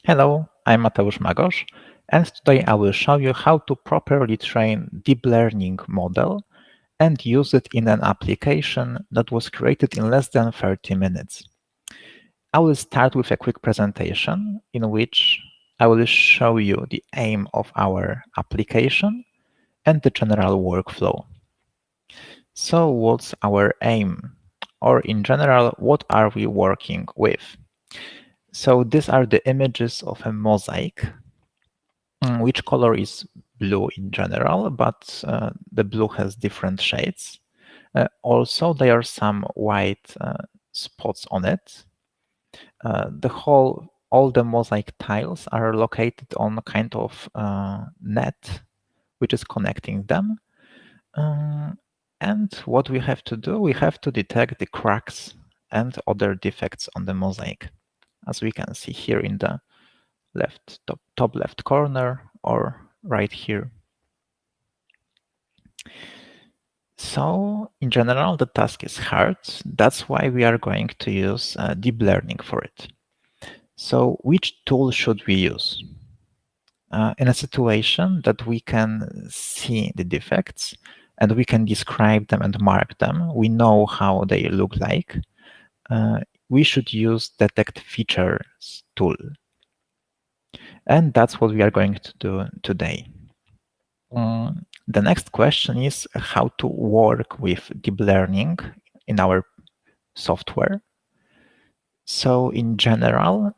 Hello, I'm Mateusz Magosz, and today I will show you how to properly train deep learning model and use it in an application that was created in less than 30 minutes. I will start with a quick presentation in which I will show you the aim of our application and the general workflow. So what's our aim? Or in general, what are we working with? So these are the images of a mosaic, which color is blue in general, but the blue has different shades. Also, there are some white spots on it. All the mosaic tiles are located on a kind of net, which is connecting them. And what we have to do, we have to detect the cracks and other defects on the mosaic, as we can see here in the top left corner or right here. So in general, the task is hard. That's why we are going to use deep learning for it. So which tool should we use? In a situation that we can see the defects and we can describe them and mark them, we know how they look like, we should use detect features tool. And that's what we are going to do today. The next question is how to work with deep learning in our software. So in general,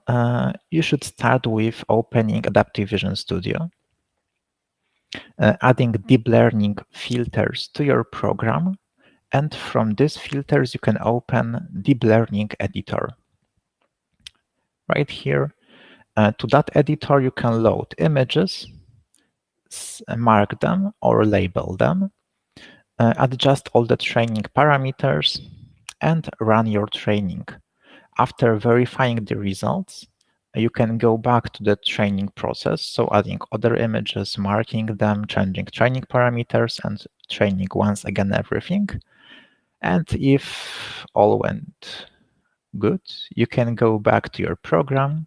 you should start with opening Adaptive Vision Studio, adding deep learning filters to your program, and from these filters you can open deep learning editor. Right here, to that editor you can load images, mark them or label them, adjust all the training parameters, and run your training. After verifying the results, you can go back to the training process, so adding other images, marking them, changing training parameters, and training once again everything. And if all went good, you can go back to your program,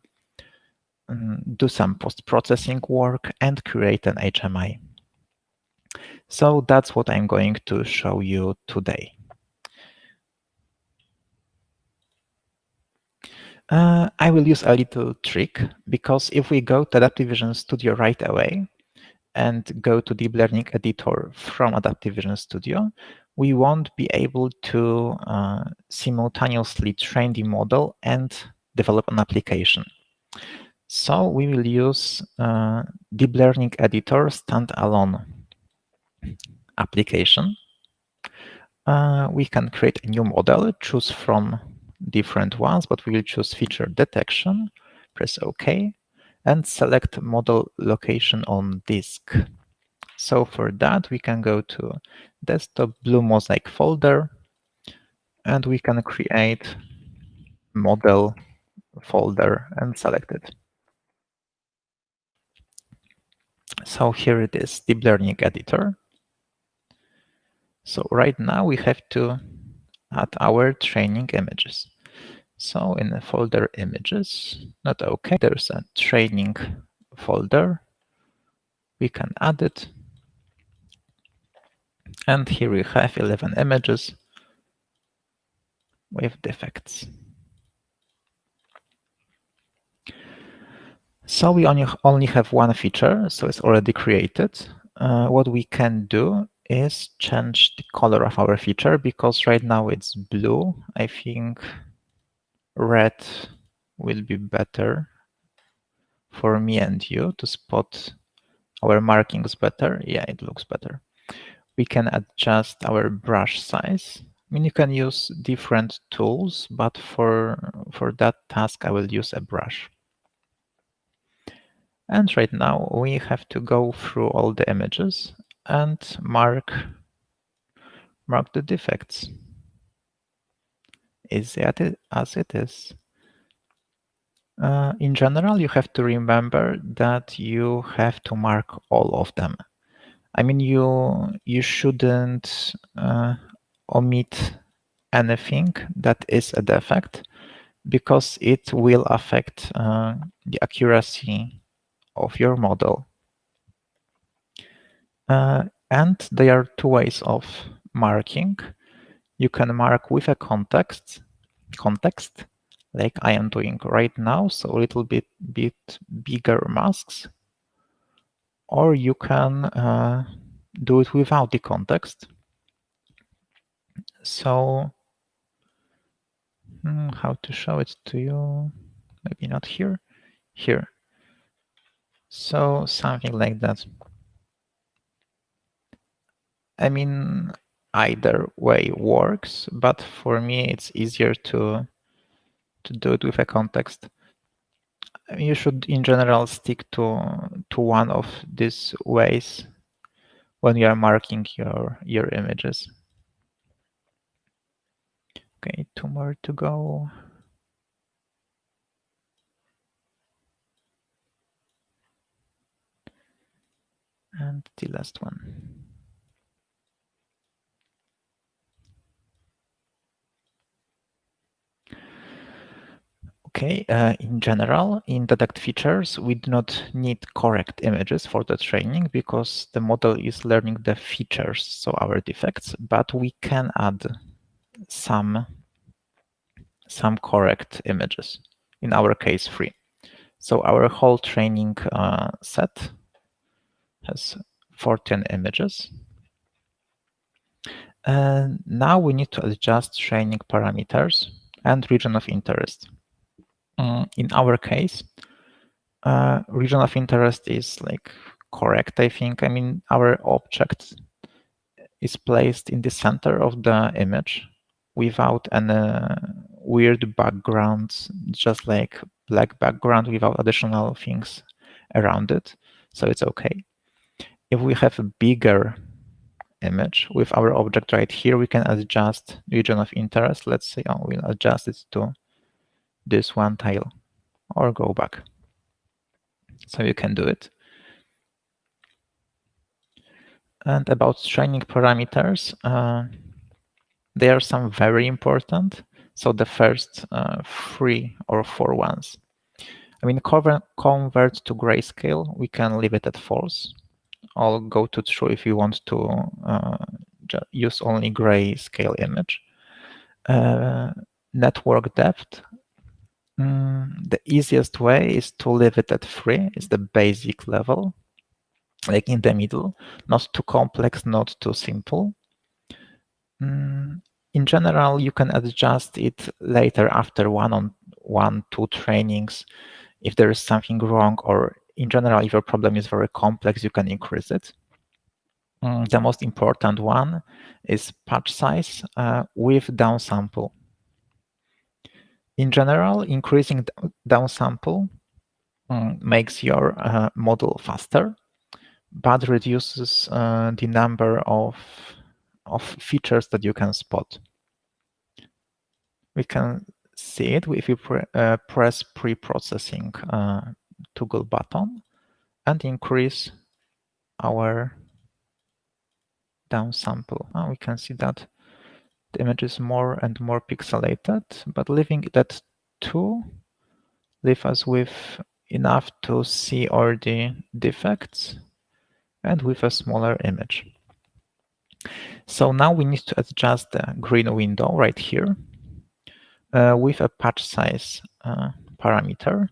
do some post-processing work, and create an HMI. So that's what I'm going to show you today. I will use a little trick, because if we go to Adaptive Vision Studio right away and go to Deep Learning Editor from Adaptive Vision Studio, we won't be able to simultaneously train the model and develop an application. So we will use Deep Learning Editor standalone application. We can create a new model, choose from different ones, but we will choose feature detection, press OK, and select model location on disk. So for that, we can go to desktop blue mosaic folder, and we can create model folder and select it. So here it is, deep learning editor. So right now we have to add our training images. So in the folder images, not OK, there's a training folder. We can add it. And here we have 11 images with defects. So we only have one feature, so it's already created. What we can do is change the color of our feature, because right now it's blue. I think red will be better for me and you to spot our markings better. Yeah, it looks better. We can adjust our brush size. I mean, you can use different tools, but for that task, I will use a brush. And right now, we have to go through all the images and mark the defects. Is it as it is? In general, you have to remember that you have to mark all of them. I mean, you shouldn't omit anything that is a defect, because it will affect the accuracy of your model. And there are two ways of marking. You can mark with a context, like I am doing right now, so a little bit bigger masks, or you can do it without the context. So how to show it to you? Maybe not here. Here. So something like that. I mean, either way works, but for me it's easier to do it with a context. You should in general stick to one of these ways when you are marking your images. Okay, 2 more to go. And the last one. Okay, in general, in detect features, we do not need correct images for the training because the model is learning the features, so our defects, but we can add some correct images, in our case 3. So our whole training set has 14 images. And now we need to adjust training parameters and region of interest. In our case, region of interest is like correct, I think. I mean, our object is placed in the center of the image without any weird backgrounds, just like black background without additional things around it. So it's okay. If we have a bigger image with our object right here, we can adjust region of interest. Let's say we'll adjust it to this one tile or go back. So you can do it. And about training parameters, there are some very important. So the first 3 or 4 ones. I mean, convert to grayscale, we can leave it at false. I'll go to true if you want to use only grayscale image. Network depth. The easiest way is to leave it at 3. It's the basic level, like in the middle, not too complex, not too simple. In general, you can adjust it later after 1-2 trainings. If there is something wrong, or in general, if your problem is very complex, you can increase it. The most important one is patch size with downsample. In general, increasing downsample makes your model faster, but reduces the number of features that you can spot. We can see it if you press pre-processing toggle button and increase our downsample. We can see that the image is more and more pixelated, but leaving it at 2 leave us with enough to see all the defects and with a smaller image. So now we need to adjust the green window right here with a patch size parameter.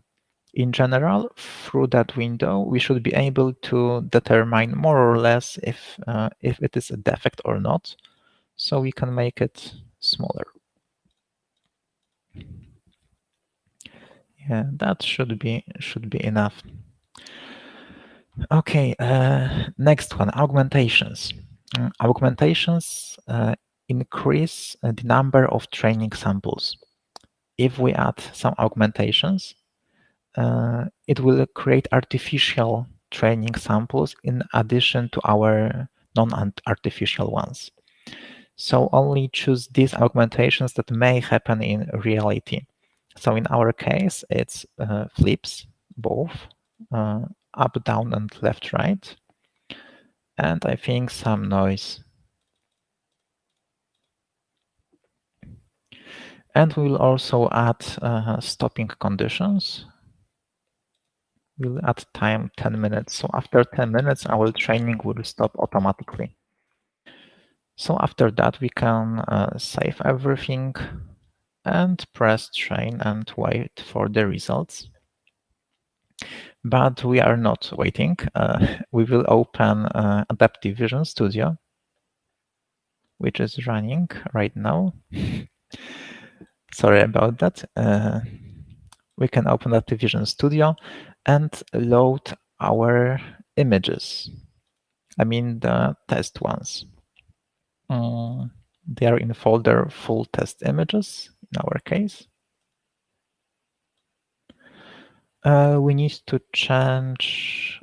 In general, through that window, we should be able to determine more or less if it is a defect or not. So we can make it smaller. Yeah, that should be enough. Okay, next one, augmentations. Augmentations increase the number of training samples. If we add some augmentations, it will create artificial training samples in addition to our non-artificial ones. So only choose these augmentations that may happen in reality. So in our case, it's flips, both, up, down, and left, right. And I think some noise. And we will also add stopping conditions. We'll add time 10 minutes. So after 10 minutes, our training will stop automatically. So after that, we can save everything and press train and wait for the results. But we are not waiting. We will open Adaptive Vision Studio, which is running right now. Sorry about that. We can open Adaptive Vision Studio and load our images. I mean the test ones. They are in folder full test images in our case. We need to change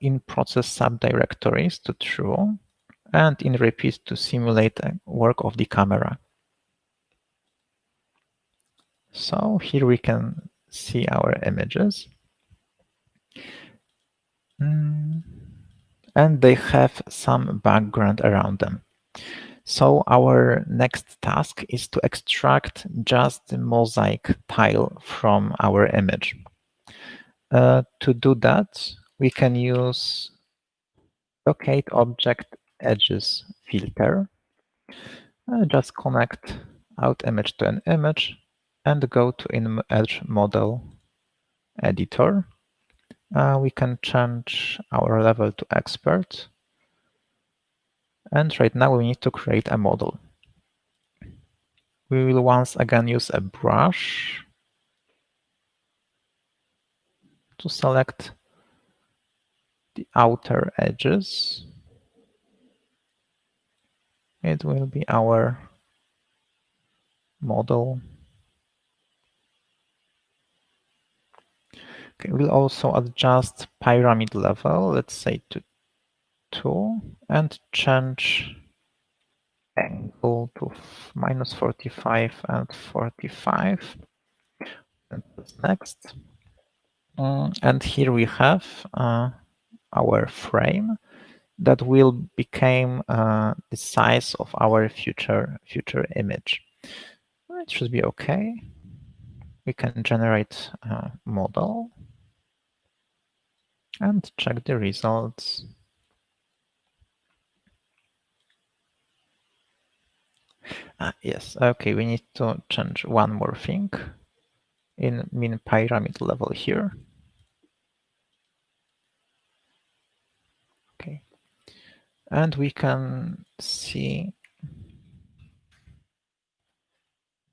in process subdirectories to true and in repeat to simulate the work of the camera. So here we can see our images. And they have some background around them. So our next task is to extract just the mosaic tile from our image. To do that, we can use Locate Object Edges filter. Just connect out image to an image and go to Image Model Editor. We can change our level to Expert. And right now we need to create a model. We will once again use a brush to select the outer edges. It will be our model. Okay, we'll also adjust pyramid level, let's say to 2, and change angle to -45 and 45. And next. And here we have our frame that will become the size of our future image. It should be okay. We can generate a model and check the results. Yes, okay, we need to change one more thing in min pyramid level here. Okay. And we can see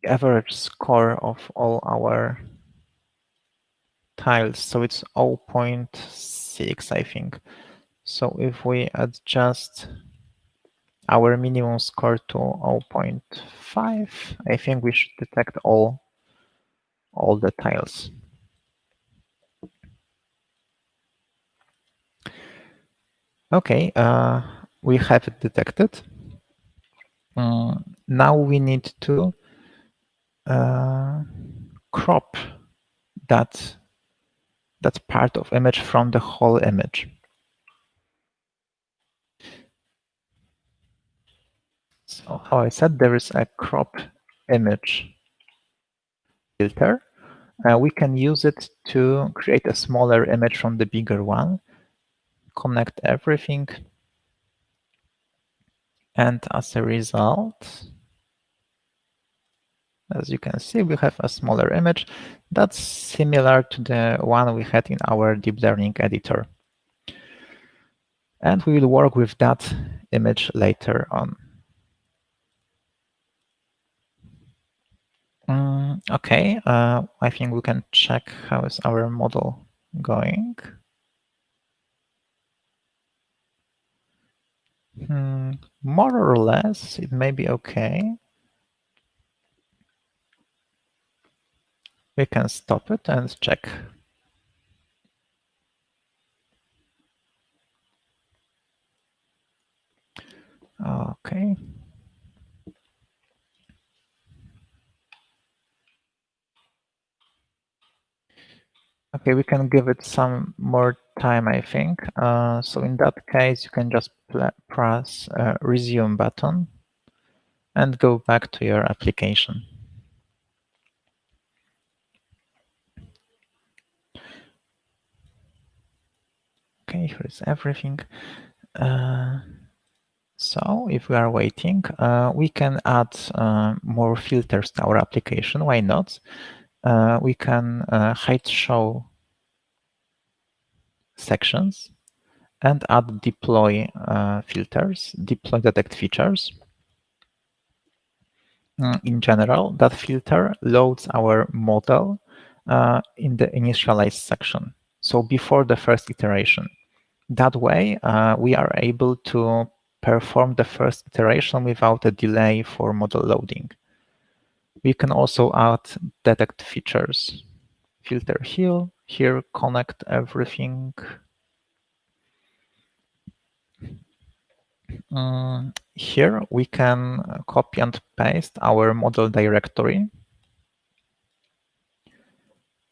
the average score of all our tiles. So it's 0.6, I think. So if we adjust our minimum score to 0.5, I think we should detect all the tiles. Okay, we have it detected. Now we need to crop that part of image from the whole image. So how I said, there is a crop image filter. We can use it to create a smaller image from the bigger one, connect everything, and as a result, as you can see, we have a smaller image that's similar to the one we had in our deep learning editor. And we will work with that image later on. Okay, I think we can check how is our model going. More or less, it may be okay. We can stop it and check. Okay. Okay, we can give it some more time, I think. So in that case, you can just press resume button and go back to your application. here is everything. So if we are waiting, we can add more filters to our application. Why not? We can hide show sections and add deploy filters, deploy detect features. In general, that filter loads our model in the initialize section. So before the first iteration. That way, we are able to perform the first iteration without a delay for model loading. We can also add detect features. Filter here connect everything. Here we can copy and paste our model directory.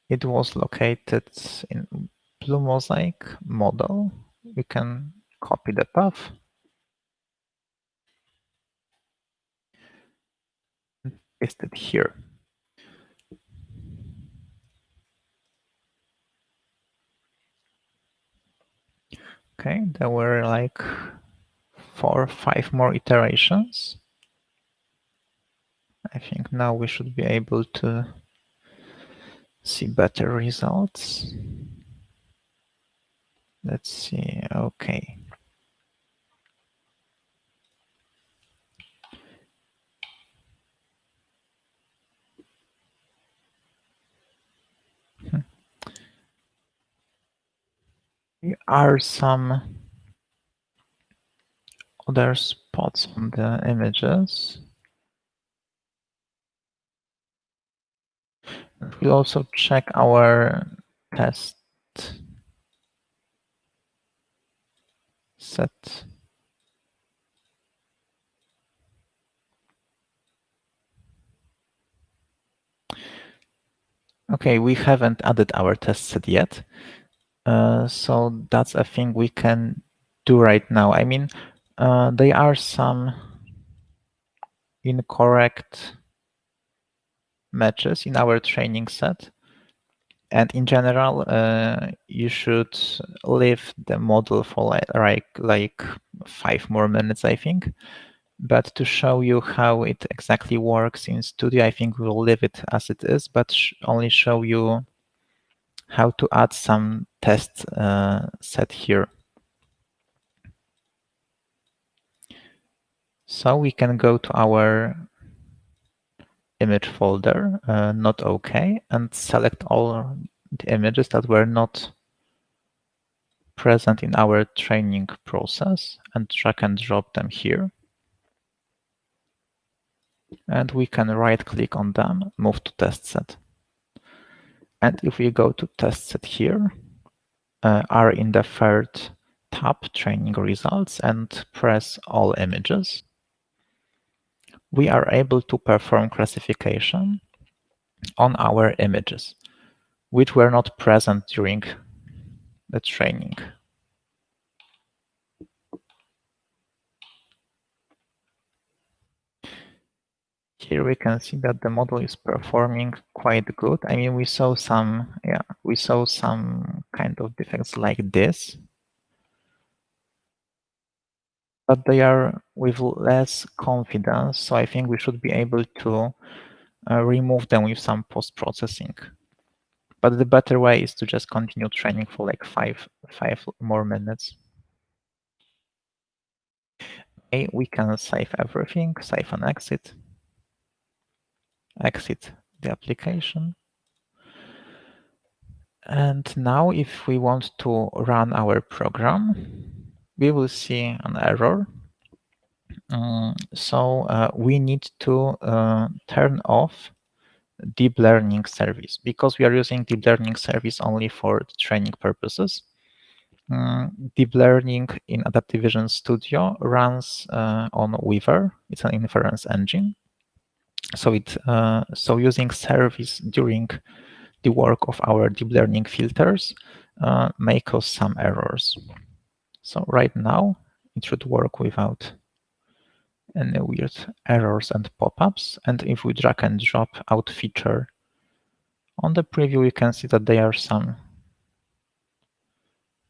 It was located in Blue Mosaic model. We can copy the path. Paste it here. Okay, there were like 4 or 5 more iterations. I think now we should be able to see better results. Let's see, okay. There are some other spots on the images. We'll also check our test set. Okay, we haven't added our test set yet. So that's a thing we can do right now. I mean, there are some incorrect matches in our training set. And in general, you should leave the model for like 5 more minutes, I think. But to show you how it exactly works in Studio, I think we'll leave it as it is, but only show you how to add some test set here. So we can go to our image folder, not OK, and select all the images that were not present in our training process and drag and drop them here. And we can right click on them, move to test set. And if we go to test set here, are in the third tab, training results, and press all images, we are able to perform classification on our images, which were not present during the training. Here we can see that the model is performing quite good. I mean, we saw some kind of defects like this, but they are with less confidence. So I think we should be able to remove them with some post-processing. But the better way is to just continue training for like five more minutes. Okay, we can save everything, save and exit. Exit the application. And now if we want to run our program, we will see an error. So we need to turn off deep learning service because we are using deep learning service only for training purposes. Deep learning in Adaptive Vision Studio runs on Weaver. It's an inference engine. So using service during the work of our deep learning filters may cause some errors. So right now it should work without any weird errors and pop-ups. And if we drag and drop out feature on the preview, you can see that there are some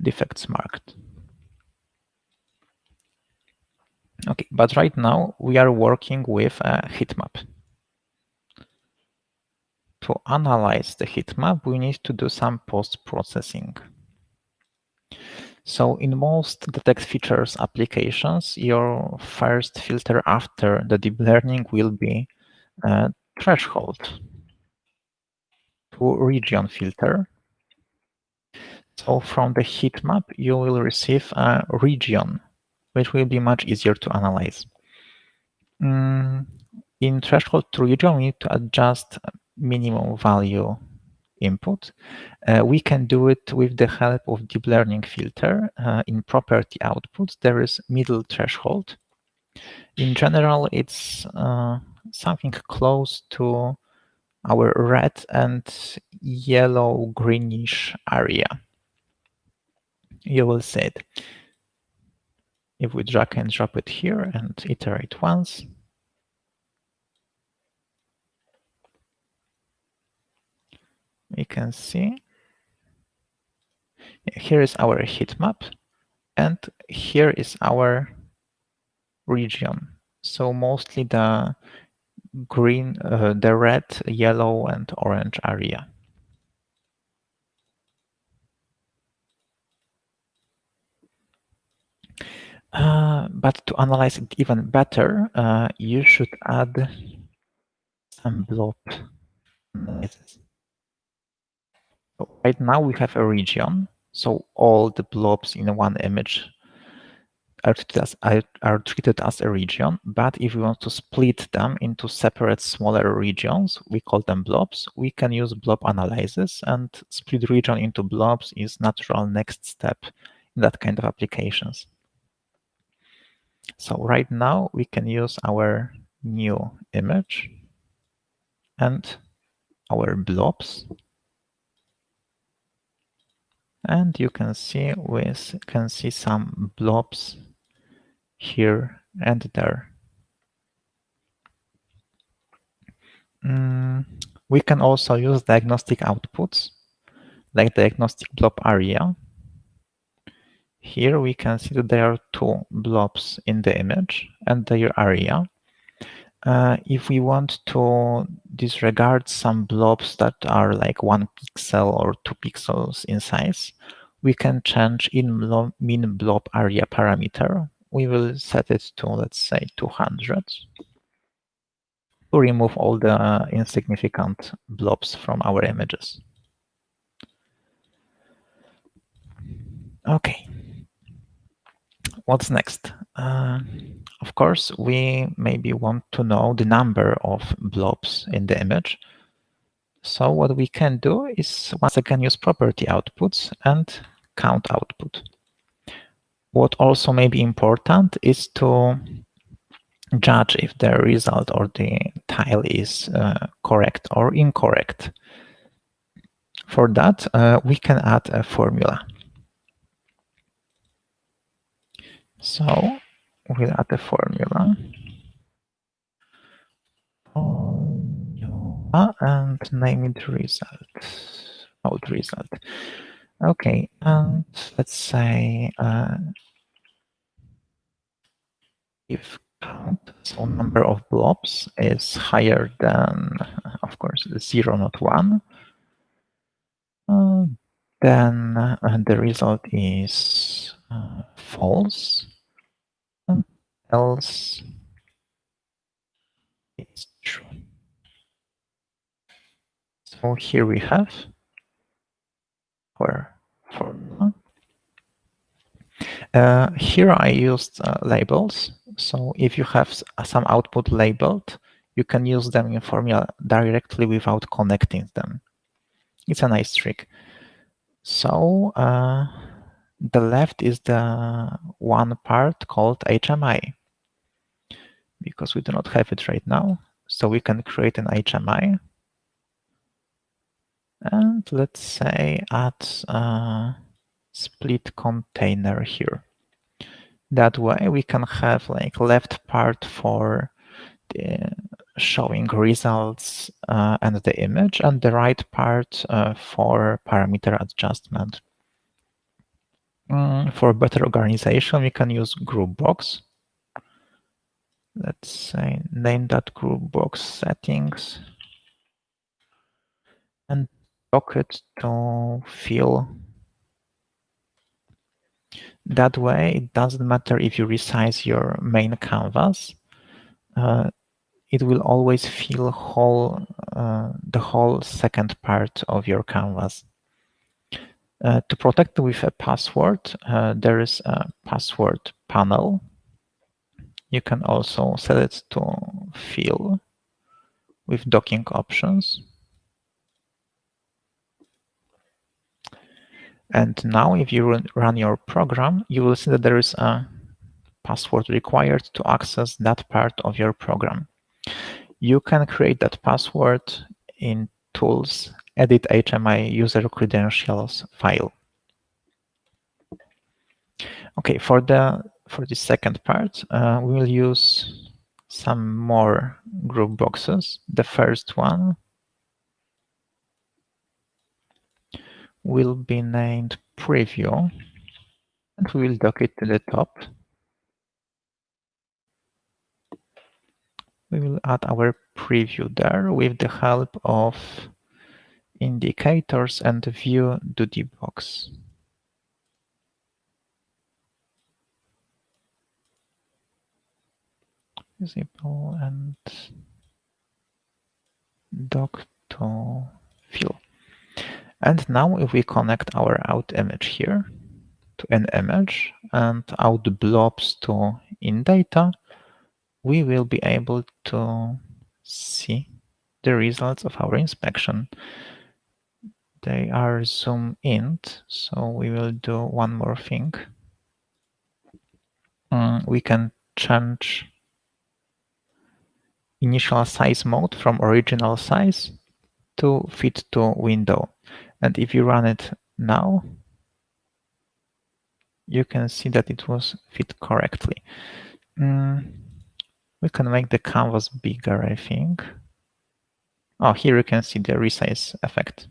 defects marked. Okay, but right now we are working with a heat map. To analyze the heat map, we need to do some post-processing. So in most detect features applications, your first filter after the deep learning will be a threshold to region filter. So from the heat map, you will receive a region, which will be much easier to analyze. In threshold to region, we need to adjust minimum value input. We can do it with the help of deep learning filter. In property output, there is middle threshold. In general, it's something close to our red and yellow greenish area. You will see it. If we drag and drop it here and iterate once, we can see here is our heat map, and here is our region. So mostly the green, the red, yellow, and orange area. But to analyze it even better, you should add some blob analysis. So right now we have a region, so all the blobs in one image are treated as a region, but if we want to split them into separate smaller regions, we call them blobs, we can use blob analysis, and split region into blobs is natural next step in that kind of applications. So right now we can use our new image and our blobs, and you can see some blobs here and there. We can also use diagnostic outputs, like diagnostic blob area. Here we can see that there are two blobs in the image and their area. If we want to disregard some blobs that are like 1 pixel or 2 pixels in size, we can change in min blob area parameter. We will set it to, let's say, 200 to remove all the insignificant blobs from our images. Okay. What's next? Of course, we maybe want to know the number of blobs in the image. So what we can do is once again use property outputs and count output. What also may be important is to judge if the result or the tile is correct or incorrect. For that, we can add a formula. So we'll add a formula. And name it result, node result. Okay, and let's say if count, so number of blobs is higher than, of course, 0, not 1, then the result is false, else it's true. So here we have our formula. Here I used labels. So if you have some output labeled, you can use them in formula directly without connecting them. It's a nice trick. So the left is the one part called HMI, because we do not have it right now. So we can create an HMI. And let's say add a split container here. That way we can have like left part for the showing results and the image, and the right part for parameter adjustment. For better organization, we can use Groupbox. Let's say name that Groupbox settings and dock it to fill. That way, it doesn't matter if you resize your main canvas. It will always fill the whole second part of your canvas. To protect with a password, there is a password panel. You can also set it to fill with docking options. And now if you run your program, you will see that there is a password required to access that part of your program. You can create that password in Tools, Edit HMI User Credentials file. Okay, for the second part, we will use some more group boxes. The first one will be named Preview, and we will dock it to the top. We will add our preview there with the help of indicators and view duty box. Visible and dock to fill. And now if we connect our out image here to an image and out blobs to in data, we will be able to see the results of our inspection. They are zoom in, so we will do one more thing. We can change initial size mode from original size to fit to window. And if you run it now, you can see that it was fit correctly. We can make the canvas bigger, I think. Oh, here you can see the resize effect.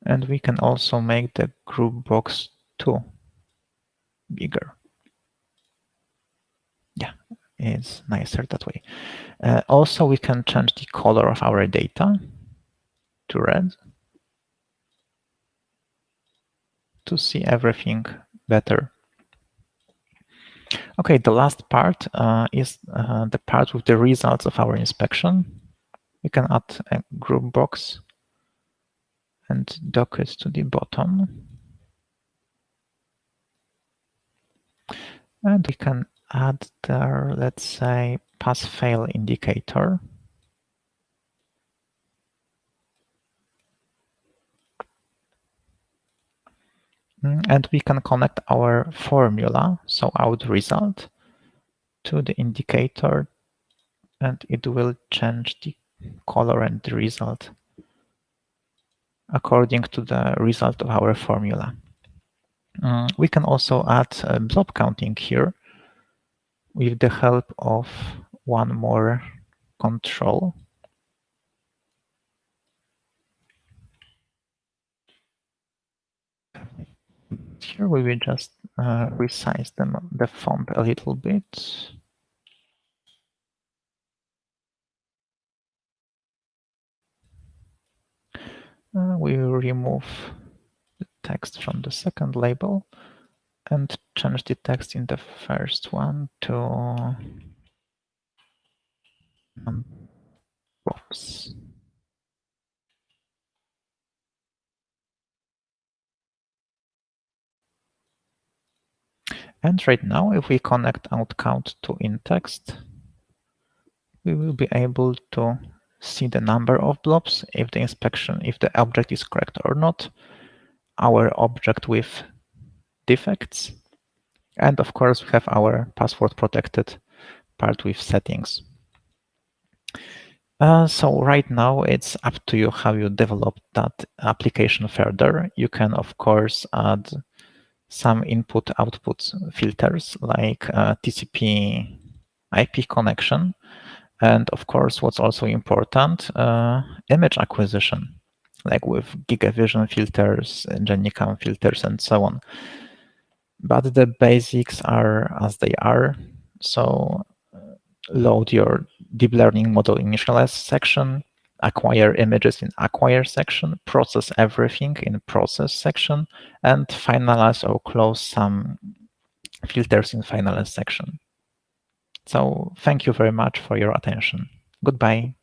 And we can also make the group box 2 bigger. Yeah, it's nicer that way. Also, we can change the color of our data to red to see everything better. Okay, the last part is the part with the results of our inspection. We can add a group box and dock it to the bottom. And we can add there, let's say, pass-fail indicator. And we can connect our formula, so out result, to the indicator, and it will change the color and the result according to the result of our formula. We can also add blob counting here with the help of one more control. Here we will just resize the font a little bit. We will remove the text from the second label and change the text in the first one to blobs. And right now, if we connect out count to in text, we will be able to see the number of blobs, if the object is correct or not, our object with defects, and of course we have our password protected part with settings. So right now it's up to you how you develop that application further. You can of course add some input-output filters like TCP IP connection. And of course, what's also important, image acquisition. like with GigaVision filters, GenICam filters, and so on. But the basics are as they are. So load your deep learning model initialize section, acquire images in acquire section, process everything in process section, and finalize or close some filters in finalize section. So thank you very much for your attention. Goodbye.